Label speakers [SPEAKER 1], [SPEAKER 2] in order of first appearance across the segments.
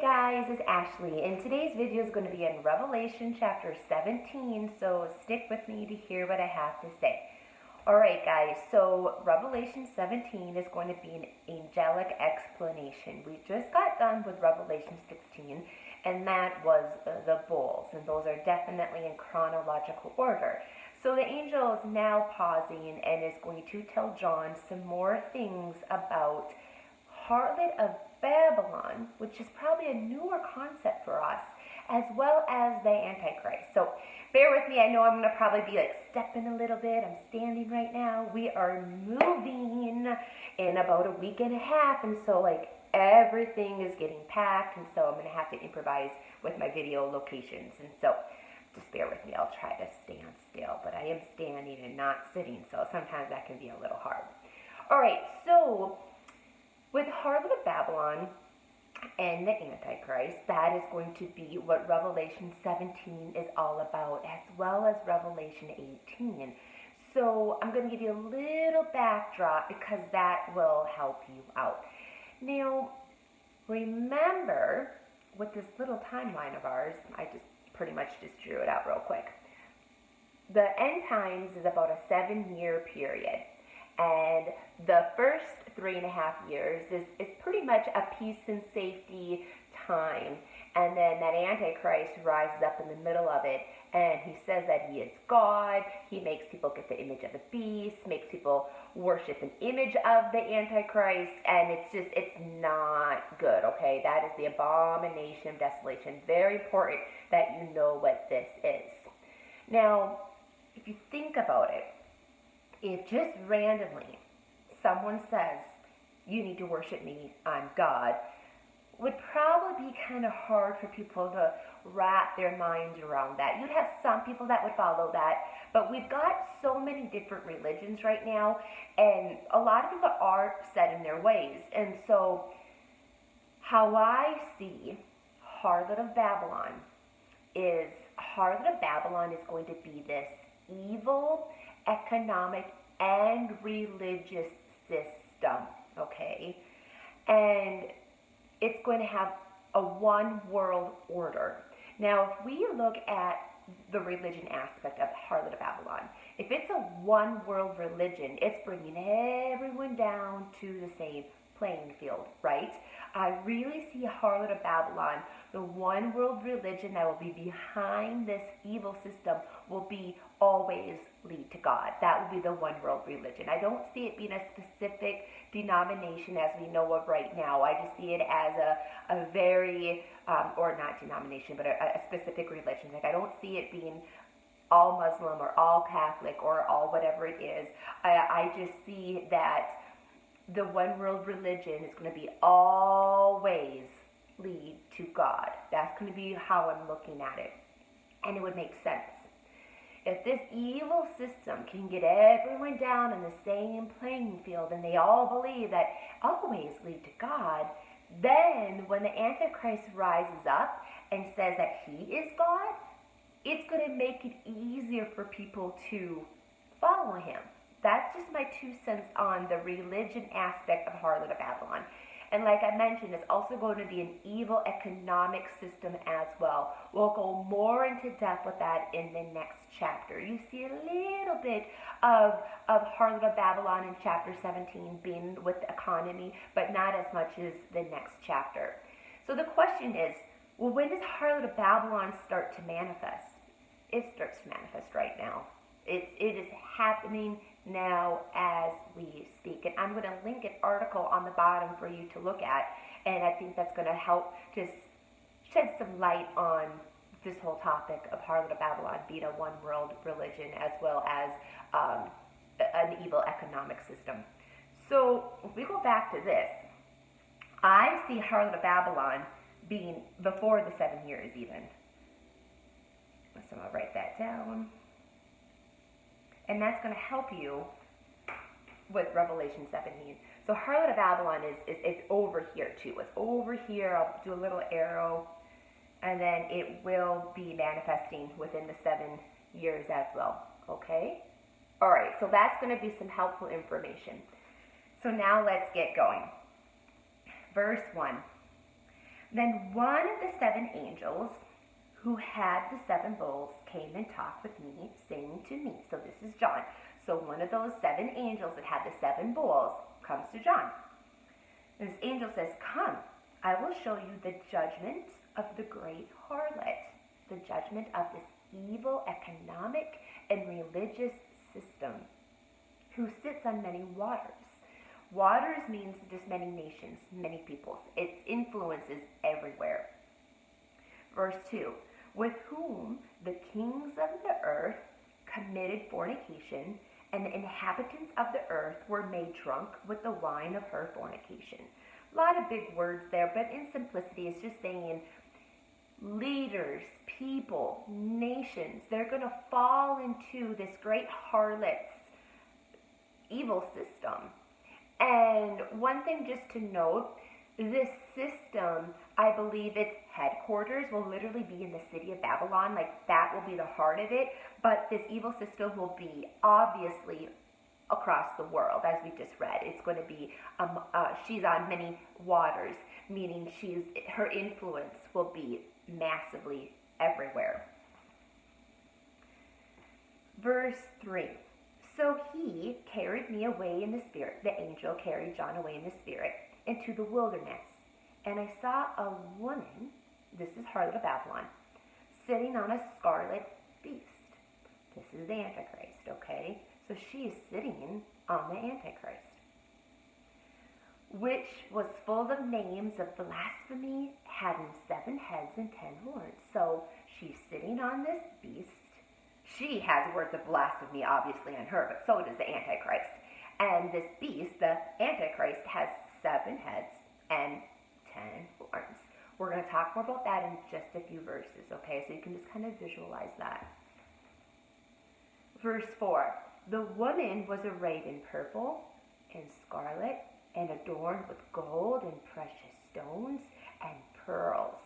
[SPEAKER 1] Hey guys, it's Ashley, and today's video is going to be in Revelation chapter 17, so stick with me to hear what I have to say. Alright guys, so Revelation 17 is going to be an angelic explanation. We just got done with Revelation 16, and that was the bowls, and those are definitely in chronological order. So the angel is now pausing and is going to tell John some more things about harlot of Babylon, which is probably a newer concept for us, as well as the Antichrist. So bear with me. I know I'm going to probably be like stepping a little bit. I'm standing right now. We are moving in about a week and a half, and so like everything is getting packed, and so I'm going to have to improvise with my video locations. And so just bear with me. I'll try to stand still, but I am standing and not sitting, so sometimes that can be a little hard. All right, so with harlot of Babylon and the Antichrist, that is going to be what Revelation 17 is all about, as well as Revelation 18. So I'm going to give you a little backdrop because that will help you out. Now, remember, with this little timeline of ours, I just pretty much just drew it out real quick. The end times is about a 7-year period. And the first 3.5 years is pretty much a peace and safety time. And then that Antichrist rises up in the middle of it, and he says that he is God. He makes people get the image of the beast, makes people worship an image of the Antichrist, and it's not good, okay? That is the abomination of desolation. Very important that you know what this is. Now, if you think about it, if just randomly someone says, you need to worship me, I'm God, would probably be kind of hard for people to wrap their minds around that. You'd have some people that would follow that, but we've got so many different religions right now, and a lot of people are set in their ways. And so how I see harlot of Babylon is going to be this evil economic and religious system, okay? And it's going to have a one world order. Now, if we look at the religion aspect of harlot of Babylon, if it's a one world religion, it's bringing everyone down to the same playing field, right? I really see harlot of Babylon, the one world religion that will be behind this evil system, will be always lead to God. That will be the one world religion. I don't see it being a specific denomination as we know of right now. I just see it as a very, or not denomination, but a specific religion. Like, I don't see it being all Muslim or all Catholic or all whatever it is. I just see that the one world religion is going to be always lead to God. That's going to be how I'm looking at it. And it would make sense. If this evil system can get everyone down in the same playing field and they all believe that always lead to God, then when the Antichrist rises up and says that he is God, it's going to make it easier for people to follow him. That's just my 2 cents on the religion aspect of harlot of Babylon. And like I mentioned, it's also going to be an evil economic system as well. We'll go more into depth with that in the next chapter. You see a little bit of harlot of Babylon in chapter 17 being with the economy, but not as much as the next chapter. So the question is, well, when does harlot of Babylon start to manifest? It starts to manifest right now. It is happening now as we speak. And I'm going to link an article on the bottom for you to look at, and I think that's going to help just shed some light on this whole topic of harlot of Babylon being a one world religion as well as an evil economic system. So if we go back to this, I see harlot of Babylon being before the 7 years even. So I'll write that down. And that's going to help you with Revelation 17. So harlot of Babylon is over here too. It's over here. I'll do a little arrow. And then it will be manifesting within the 7 years as well. Okay? Alright, so that's going to be some helpful information. So now let's get going. Verse 1. Then one of the 7 angels who had the 7 bowls came and talked with me, saying to me, so this is John. So one of those 7 angels that had the 7 bowls comes to John. This angel says, "Come, I will show you the judgment of the great harlot," the judgment of this evil economic and religious system who sits on many waters. Waters means just many nations, many peoples. Its influence is everywhere. Verse 2, with whom the kings of the earth committed fornication, and the inhabitants of the earth were made drunk with the wine of her fornication. A lot of big words there, but in simplicity, it's just saying leaders, people, nations, they're going to fall into this great harlot's evil system. And one thing just to note, this system, I believe its headquarters will literally be in the city of Babylon. Like, that will be the heart of it. But this evil system will be obviously across the world, as we just read. It's going to be, she's on many waters, meaning her influence will be massively everywhere. Verse 3. So he carried me away in the spirit, the angel carried John away in the spirit, into the wilderness. And I saw a woman, this is harlot of Babylon, sitting on a scarlet beast. This is the Antichrist, okay? So she is sitting on the Antichrist, which was full of names of blasphemy, having 7 heads and 10 horns. So she's sitting on this beast. She has words of blasphemy, obviously, on her, but so does the Antichrist. And this beast, the Antichrist, has 7 heads and 10 horns. We're going to talk more about that in just a few verses, okay? So you can just kind of visualize that. Verse 4. The woman was arrayed in purple and scarlet and adorned with gold and precious stones and pearls,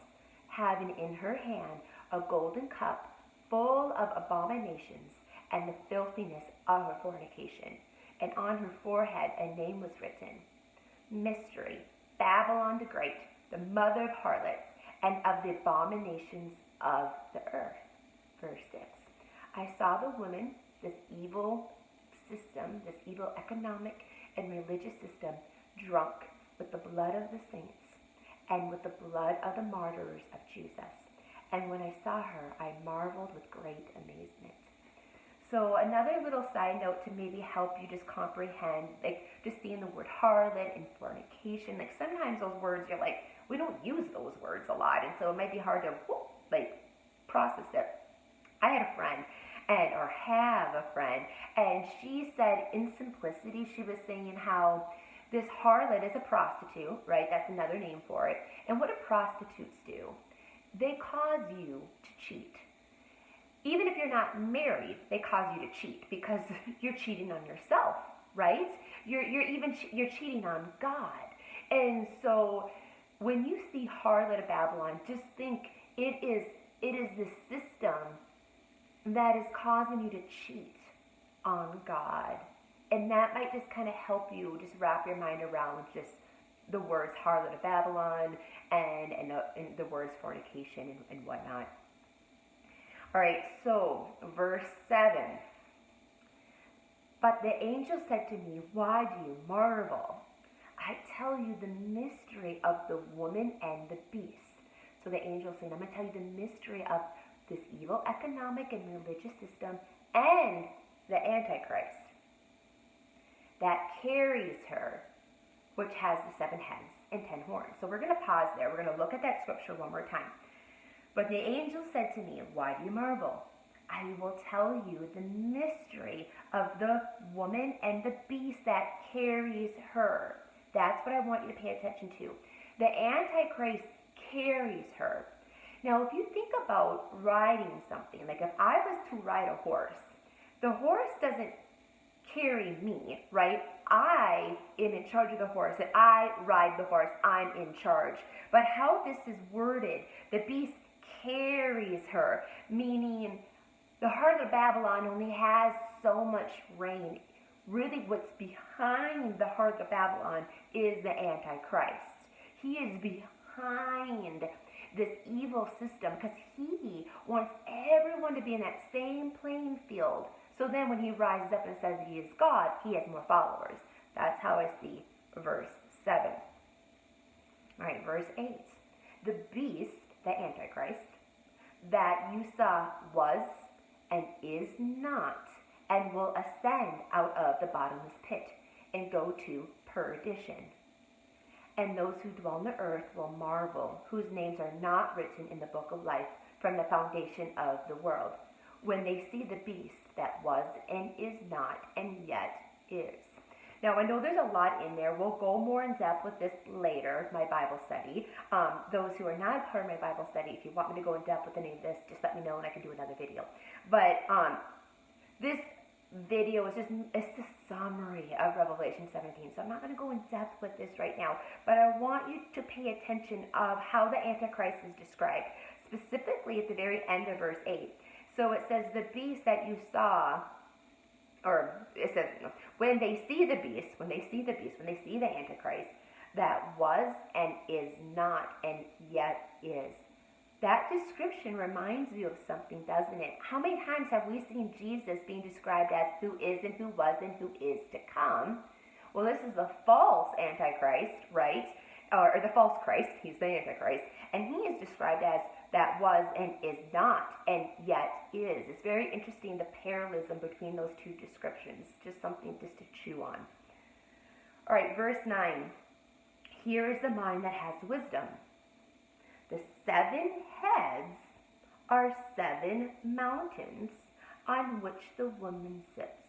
[SPEAKER 1] having in her hand a golden cup full of abominations and the filthiness of her fornication. And on her forehead a name was written, Mystery, Babylon the Great, the mother of harlots, and of the abominations of the earth. Verse 6. I saw the woman, this evil system, this evil economic and religious system, drunk with the blood of the saints and with the blood of the martyrs of Jesus. And when I saw her, I marveled with great amazement. So another little side note to maybe help you just comprehend, like just seeing the word harlot and fornication. Like sometimes those words, you're like, we don't use those words a lot, and so it might be hard to process it. I had a friend, or have a friend, and she said in simplicity, she was saying how this harlot is a prostitute, right? That's another name for it. And what do prostitutes do? They cause you to cheat. Even if you're not married, they cause you to cheat because you're cheating on yourself, right? You're cheating on God. And so when you see harlot of Babylon, just think it is the system that is causing you to cheat on God. And that might just kind of help you just wrap your mind around just the words harlot of Babylon and the words fornication and whatnot. All right, so verse 7. But the angel said to me, why do you marvel? I tell you the mystery of the woman and the beast. So the angel saying, I'm going to tell you the mystery of this evil economic and religious system and the Antichrist that carries her, which has the 7 heads and 10 horns. So we're going to pause there. We're going to look at that scripture one more time. But the angel said to me, why do you marvel? I will tell you the mystery of the woman and the beast that carries her. That's what I want you to pay attention to. The Antichrist carries her. Now, if you think about riding something, like if I was to ride a horse, the horse doesn't carry me, right? I am in charge of the horse, and I ride the horse. I'm in charge. But how this is worded, the beast carries her, meaning the heart of Babylon only has so much reign. Really what's behind the heart of Babylon is the Antichrist. He is behind behind this evil system because he wants everyone to be in that same playing field. So then when he rises up and says he is God, he has more followers. That's how I see verse 7. All right, verse 8. The beast, the Antichrist, that you saw was and is not, and will ascend out of the bottomless pit and go to perdition. And those who dwell on the earth will marvel, whose names are not written in the book of life from the foundation of the world, when they see the beast that was and is not and yet is. Now, I know there's a lot in there. We'll go more in depth with this later, my Bible study. Those who are not part of my Bible study, if you want me to go in depth with any of this, just let me know and I can do another video. But this video is it's a summary of Revelation 17. So I'm not going to go in depth with this right now. But I want you to pay attention of how the Antichrist is described, specifically at the very end of verse 8. So it says, the beast that you saw, or it says, when they see the beast, when they see the Antichrist, that was and is not and yet is. That description reminds you of something, doesn't it? How many times have we seen Jesus being described as who is and who was and who is to come? Well, this is the false Antichrist, right? Or the false Christ, he's the Antichrist. And he is described as that was and is not and yet is. It's very interesting, the parallelism between those two descriptions. Just something just to chew on. All right, verse 9. Here is the mind that has wisdom. The 7 heads are 7 mountains on which the woman sits.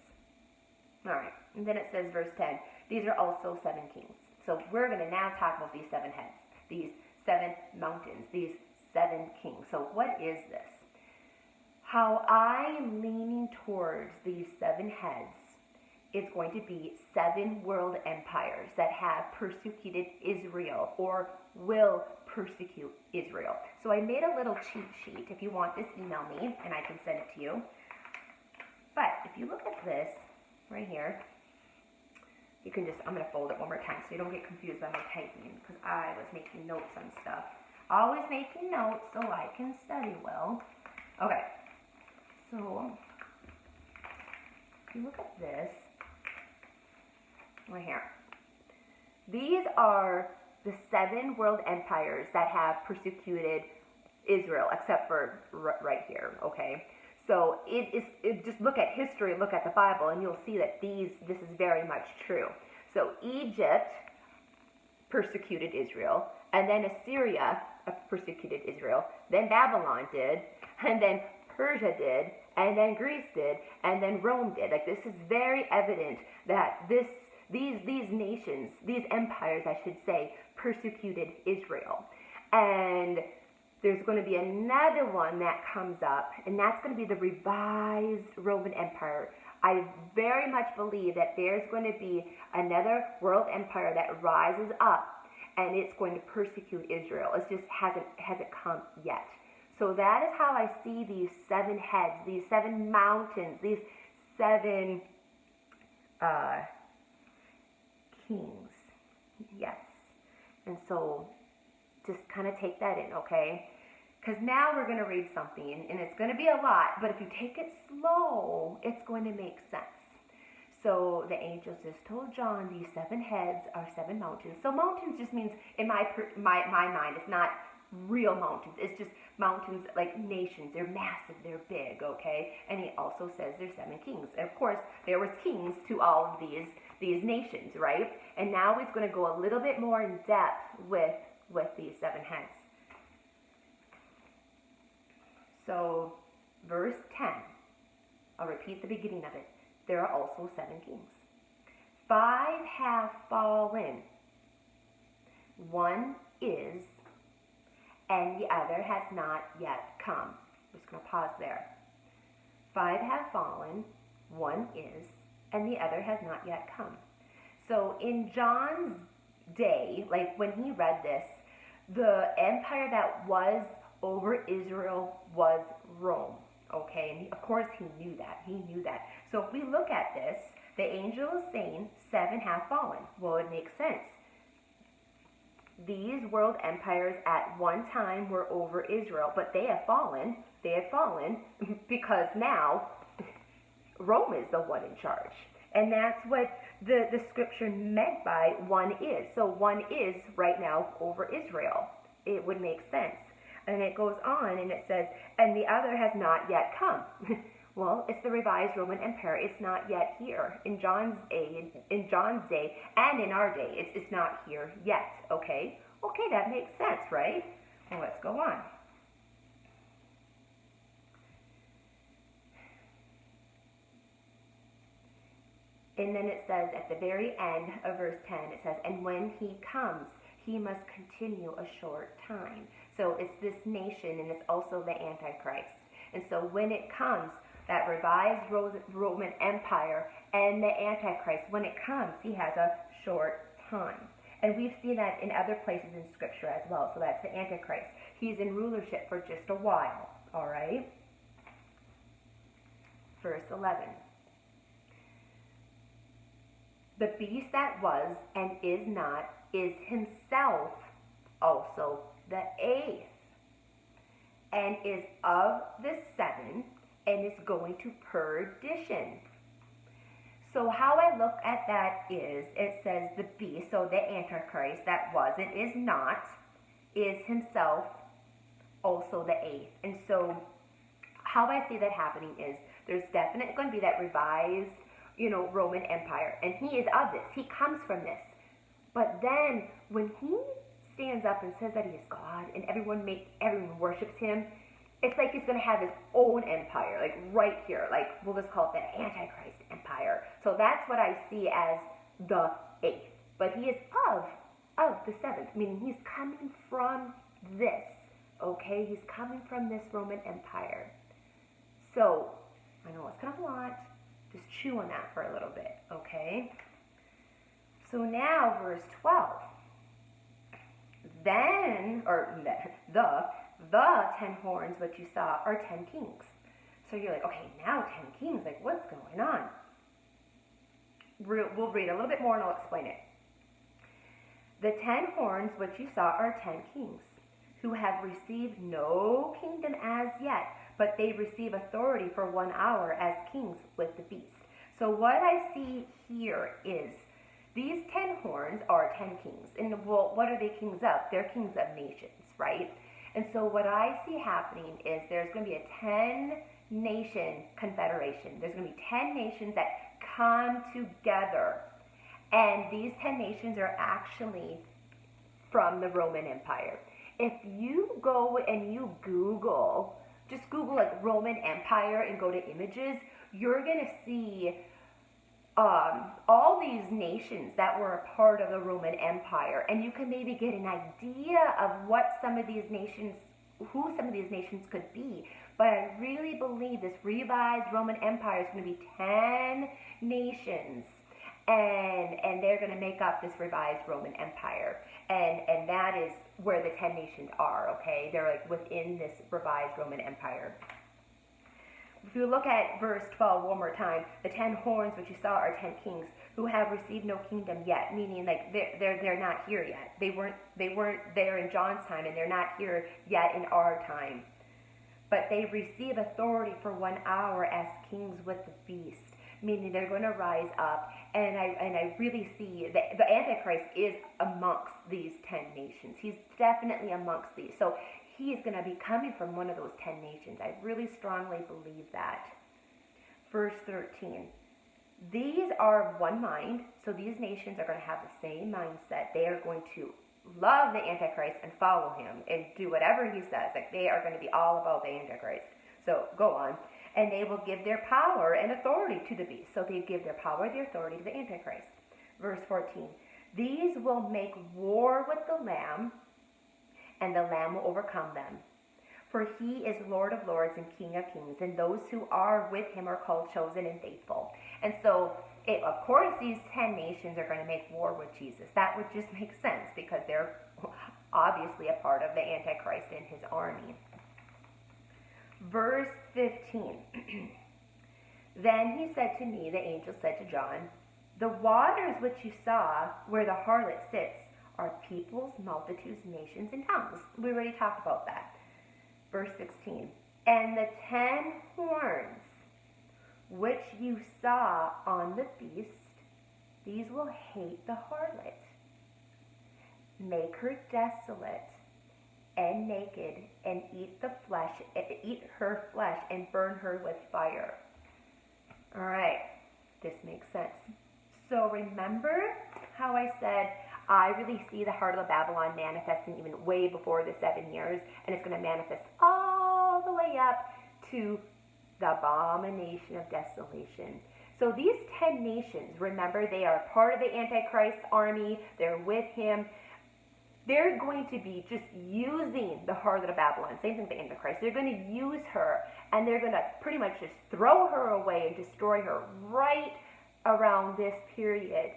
[SPEAKER 1] All right, and then it says, verse 10, these are also 7 kings. So we're going to now talk about these 7 heads, these 7 mountains, these 7 kings. So what is this? How I am leaning towards these 7 heads is going to be 7 world empires that have persecuted Israel or will persecute Israel. So I made a little cheat sheet. If you want this, email me and I can send it to you. But if you look at this right here, you can just, I'm going to fold it one more time so you don't get confused by my typing, because I was making notes on stuff. Always making notes so I can study well. Okay, so if you look at this right here, these are the 7 world empires that have persecuted Israel, except for right here, okay? So just look at history, look at the Bible, and you'll see that this is very much true. So Egypt persecuted Israel, and then Assyria persecuted Israel, then Babylon did, and then Persia did, and then Greece did, and then Rome did. Like, this is very evident that these nations, these empires, I should say, persecuted Israel. And there's going to be another one that comes up, and that's going to be the revised Roman Empire. I very much believe that there's going to be another world empire that rises up, and it's going to persecute Israel. It just hasn't come yet. So that is how I see these 7 heads, these 7 mountains, these 7 kings. Yes. And so just kind of take that in, okay? Because now we're going to read something, and it's going to be a lot, but if you take it slow, it's going to make sense. So the angels just told John these 7 heads are 7 mountains. So mountains just means, in my mind, it's not real mountains. It's just mountains like nations. They're massive. They're big, okay? And he also says there's 7 kings. And of course, there was kings to all of these nations, right? And now he's going to go a little bit more in depth with these 7 heads. So, verse 10, I'll repeat the beginning of it. There are also 7 kings. 5 have fallen. 1 is, and the other has not yet come. I'm just going to pause there. 5 have fallen. 1 is, and the other has not yet come. So in John's day, like when he read this, the empire that was over Israel was Rome, okay? And of course he knew that. He knew that. So if we look at this, the angel is saying 7 have fallen. Well, it makes sense. These world empires at one time were over Israel, but they have fallen. They have fallen because now Rome is the one in charge. And that's what the scripture meant by one is. So one is right now over Israel. It would make sense. And it goes on and it says, and the other has not yet come. Well, it's the revised Roman Empire. It's not yet here. In John's day, and in our day, it's not here yet. Okay? Okay, that makes sense, right? Well, let's go on. And then it says at the very end of verse 10, it says, and when he comes, he must continue a short time. So it's this nation, and it's also the Antichrist. And so when it comes, that revised Roman Empire and the Antichrist, when it comes, he has a short time. And we've seen that in other places in Scripture as well. So that's the Antichrist. He's in rulership for just a while. All right? Verse 11. The beast that was and is not is himself also the eighth, and is of the seven, and is going to perdition. So how I look at that is, it says the beast, so the Antichrist that was and is not, is himself also the eighth. And so how I see that happening is, there's definitely going to be that revised, Roman Empire, and he is of this. He comes from this. But then when he stands up and says that he is God, and everyone worships him, it's like he's going to have his own empire, like right here. Like, we'll just call it the Antichrist Empire. So that's what I see as the eighth. But he is of the seventh, meaning he's coming from this. Okay, he's coming from this Roman Empire. So I know it's kind of a lot. Just chew on that for a little bit, okay? So now, verse 12. Then, or the 10 horns which you saw are 10 kings. So you're like, okay, now 10 kings, like what's going on? We'll read a little bit more and I'll explain it. The 10 horns which you saw are 10 kings, who have received no kingdom as yet, but they receive authority for 1 hour as kings with the beast. So what I see here is, these 10 horns are 10 kings. And well, what are they kings of? They're kings of nations, right? And so what I see happening is there's going to be a 10-nation confederation. There's going to be 10 nations that come together. And these 10 nations are actually from the Roman Empire. If you go and you just Google like Roman Empire and go to images, you're going to see all these nations that were a part of the Roman Empire, and you can maybe get an idea of who some of these nations could be. But I really believe this revised Roman Empire is going to be 10 nations, and they're going to make up this revised Roman Empire, and that is where the 10 nations are. Okay, they're like within this revised Roman Empire. If you look at verse 12 one more time, the 10 horns which you saw are 10 kings, who have received no kingdom yet, meaning like they're not here yet. They weren't there in John's time, and they're not here yet in our time. But they receive authority for 1 hour as kings with the beast, meaning they're going to rise up. And I really see that the Antichrist is amongst these 10 nations. He's definitely amongst these. So he's going to be coming from one of those 10 nations. I really strongly believe that. Verse 13. These are of one mind. So these nations are going to have the same mindset. They are going to love the Antichrist and follow him and do whatever he says. Like, they are going to be all about the Antichrist. So go on. And they will give their power and authority to the beast. So they give their power and their authority to the Antichrist. Verse 14. These will make war with the Lamb, and the Lamb will overcome them. For he is Lord of lords and King of kings, and those who are with him are called chosen and faithful. And so, of course, these 10 nations are going to make war with Jesus. That would just make sense, because they're obviously a part of the Antichrist and his army. Verse 15. Then he said to me, the angel said to John, the waters which you saw, where the harlot sits, are peoples, multitudes, nations, and tongues. We already talked about that. Verse 16. And the 10 horns which you saw on the beast, these will hate the harlot, make her desolate and naked, and eat her flesh, and burn her with fire. All right, this makes sense. So remember how I said I really see the heart of Babylon manifesting even way before the 7 years, and it's going to manifest all the way up to the abomination of desolation. So these 10 nations, remember, they are part of the Antichrist army. They're with him. They're going to be just using the harlot of Babylon. Same thing with the Antichrist. They're going to use her, and they're going to pretty much just throw her away and destroy her right around this period.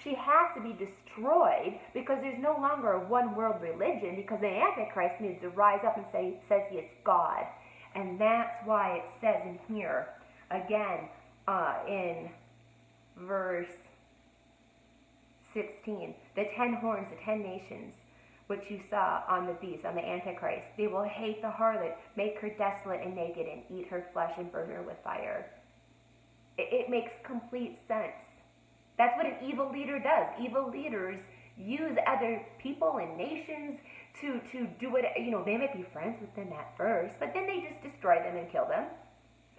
[SPEAKER 1] She has to be destroyed because there's no longer a one world religion, because the Antichrist needs to rise up and says he is God. And that's why it says in here, again, in verse 16, the 10 horns, the 10 nations, which you saw on the beast, on the Antichrist, they will hate the harlot, make her desolate and naked, and eat her flesh and burn her with fire. It makes complete sense. That's what an evil leader does. Evil leaders use other people and nations to do what, they might be friends with them at first, but then they just destroy them and kill them.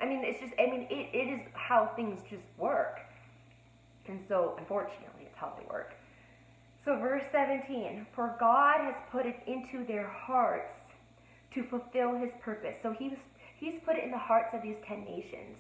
[SPEAKER 1] It is how things just work. And so, unfortunately, it's how they work. So verse 17, for God has put it into their hearts to fulfill his purpose. So he's put it in the hearts of these 10 nations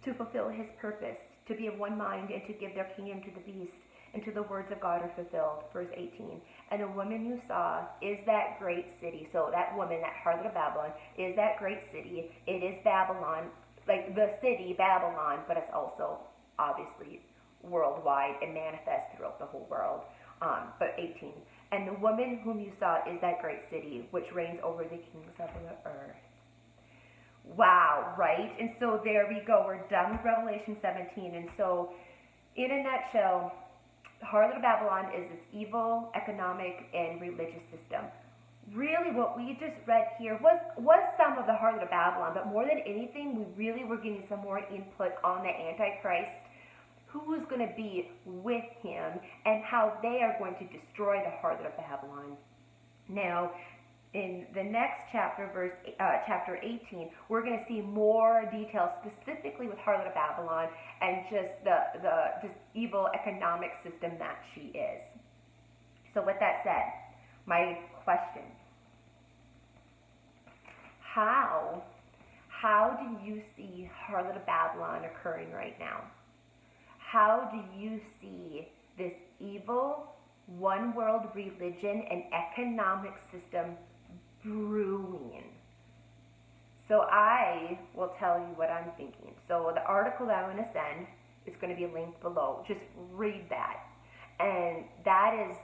[SPEAKER 1] to fulfill his purpose, to be of one mind and to give their kingdom to the beast, until the words of God are fulfilled. Verse 18, and the woman you saw is that great city. So that woman, that harlot of Babylon, is that great city. It is Babylon, like the city Babylon, but it's also obviously worldwide and manifest throughout the whole world. But 18, and the woman whom you saw is that great city which reigns over the kings of the earth. Wow, right? And so there we go. We're done with Revelation 17. And so in a nutshell, the harlot of Babylon is this evil economic and religious system. Really what we just read here was some of the harlot of Babylon, but more than anything, we really were getting some more input on the Antichrist, who's going to be with him, and how they are going to destroy the harlot of Babylon. Now, in the next chapter, chapter 18, we're going to see more details specifically with harlot of Babylon and just this evil economic system that she is. So with that said, my question, how do you see harlot of Babylon occurring right now? How do you see this evil one world religion and economic system brewing? So I will tell you what I'm thinking. So the article that I'm going to send is going to be linked below. Just read that. And that is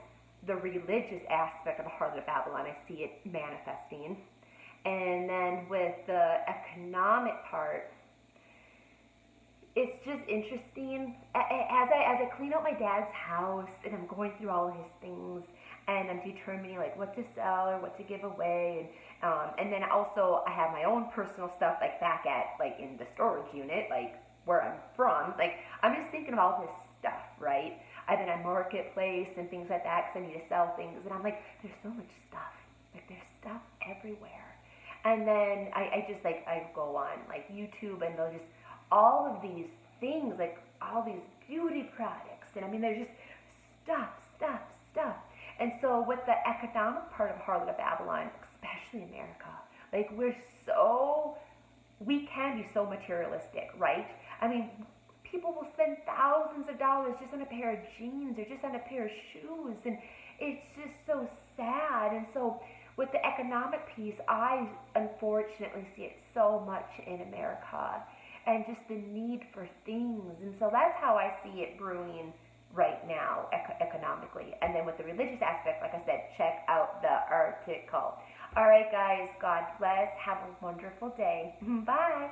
[SPEAKER 1] the religious aspect of the harlot of Babylon. I see it manifesting. And then with the economic part, it's just interesting. As I clean out my dad's house and I'm going through all of his things and I'm determining like what to sell or what to give away, and then also I have my own personal stuff like back at like in the storage unit, like where I'm from. Like I'm just thinking of all this stuff, right? I've been on Marketplace and things like that because I need to sell things, and I'm like, there's so much stuff. Like there's stuff everywhere. And then I just like I go on like YouTube and they'll just all of these things, like all these beauty products, and I mean there's just stuff. And so with the economic part of harlot of Babylon, especially America, like we can be so materialistic, right? I mean, people will spend thousands of dollars just on a pair of jeans or just on a pair of shoes, and it's just so sad. And so with the economic piece, I unfortunately see it so much in America, and just the need for things. And so that's how I see it brewing right now economically. And then with the religious aspect, like I said, check out the article. All right, guys, God bless. Have a wonderful day. Bye.